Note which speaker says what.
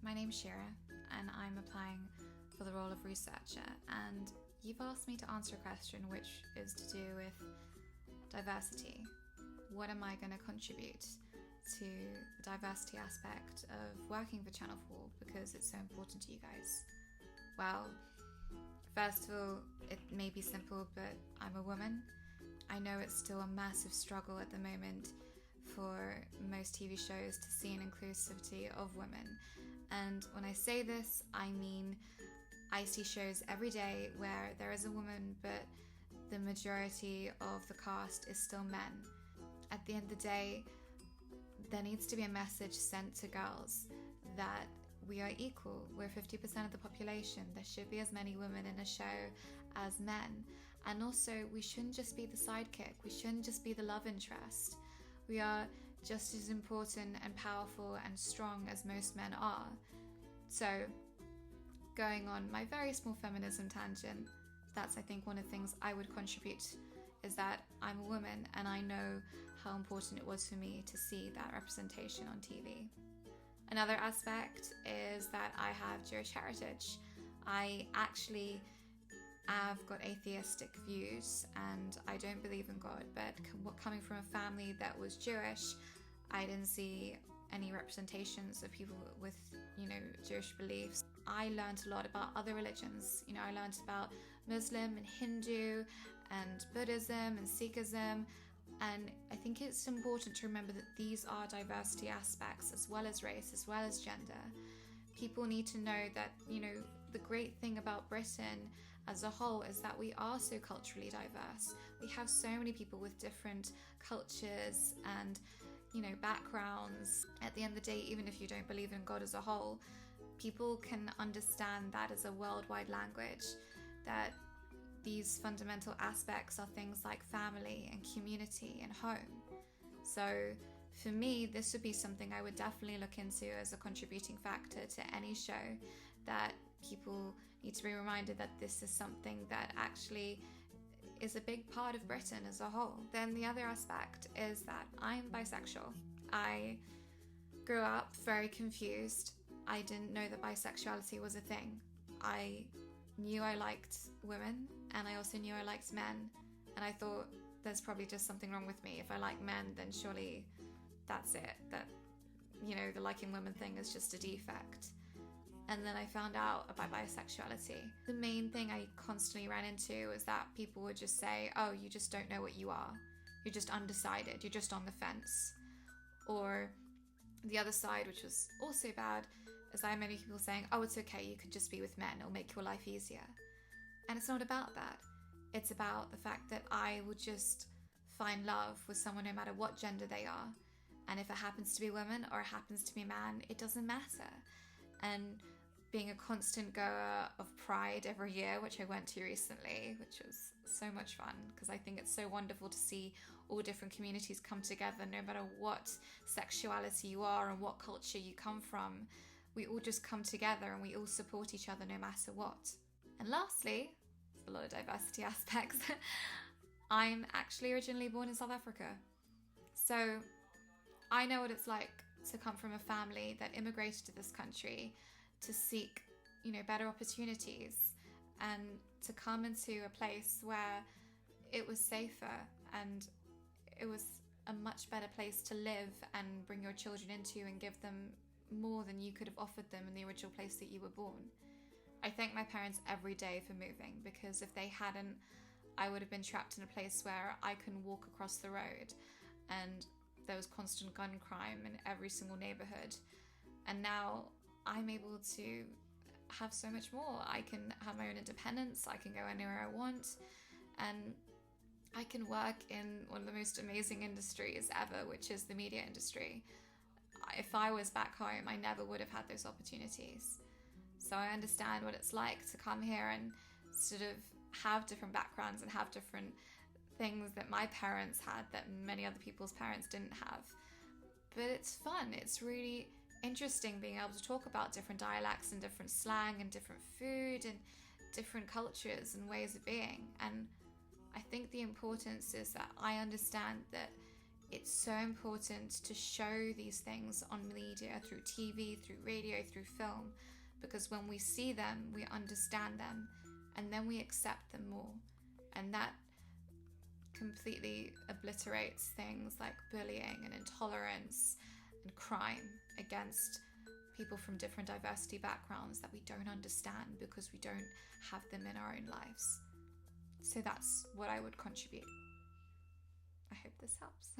Speaker 1: My name's Shira, and I'm applying for the role of researcher. And you've asked me to answer a question which is to do with diversity. What am I going to contribute to the diversity aspect of working for Channel 4 because it's so important to you guys? Well, first of all, it may be simple, but I'm a woman. I know it's still a massive struggle at the moment for most TV shows to see an inclusivity of women. And when I say this, I mean I see shows every day where there is a woman, but the majority of the cast is still men. At the end of the day, there needs to be a message sent to girls that we are equal. We're 50% of the population. There should be as many women in a show as men. And also, we shouldn't just be the sidekick. We shouldn't just be the love interest. We are just as important and powerful and strong as most men are. So, going on my very small feminism tangent, that's I think one of the things I would contribute is that I'm a woman and I know how important it was for me to see that representation on TV. Another aspect is that I have Jewish heritage. I actually have got atheistic views and I don't believe in God, but coming from a family that was Jewish, I didn't see any representations of people with, Jewish beliefs. I learned a lot about other religions. I learned about Muslim and Hindu and Buddhism and Sikhism. And I think it's important to remember that these are diversity aspects as well as race, as well as gender. People need to know that, the great thing about Britain as a whole is that we are so culturally diverse. We have so many people with different cultures and, backgrounds. At the end of the day, even if you don't believe in God as a whole, people can understand that as a worldwide language, that these fundamental aspects are things like family and community and home. So for me, this would be something I would definitely look into as a contributing factor to any show, that people need to be reminded that this is something that actually is a big part of Britain as a whole. Then the other aspect is that I'm bisexual. I grew up very confused. I didn't know that bisexuality was a thing. I knew I liked women and I also knew I liked men, and I thought there's probably just something wrong with me. If I like men, then surely that's it, that the liking women thing is just a defect. And then I found out about bisexuality. The main thing I constantly ran into was that people would just say, oh, you just don't know what you are, you're just undecided, you're just on the fence. Or the other side, which was also bad, is I had many people saying, oh, it's okay, you could just be with men, it'll make your life easier. And it's not about that. It's about the fact that I would just find love with someone no matter what gender they are. And if it happens to be women or it happens to be a man, it doesn't matter. And being a constant goer of Pride every year, which I went to recently, which was so much fun, because I think it's so wonderful to see all different communities come together, no matter what sexuality you are and what culture you come from. We all just come together and we all support each other no matter what. And lastly, a lot of diversity aspects, I'm actually originally born in South Africa. So I know what it's like to come from a family that immigrated to this country to seek, better opportunities, and to come into a place where it was safer and it was a much better place to live and bring your children into and give them more than you could have offered them in the original place that you were born. I thank my parents every day for moving, because if they hadn't, I would have been trapped in a place where I couldn't walk across the road and there was constant gun crime in every single neighborhood. And now I'm able to have so much more. I can have my own independence, I can go anywhere I want, and I can work in one of the most amazing industries ever, which is the media industry. If I was back home, I never would have had those opportunities. So I understand what it's like to come here and sort of have different backgrounds and have different things that my parents had that many other people's parents didn't have. But it's fun. It's really interesting being able to talk about different dialects and different slang and different food and different cultures and ways of being. And I think the importance is that I understand that It's so important to show these things on media, through TV, through radio, through film, because when we see them, we understand them, and then we accept them more. And that completely obliterates things like bullying and intolerance and crime against people from different diversity backgrounds that we don't understand because we don't have them in our own lives. So that's what I would contribute. I hope this helps.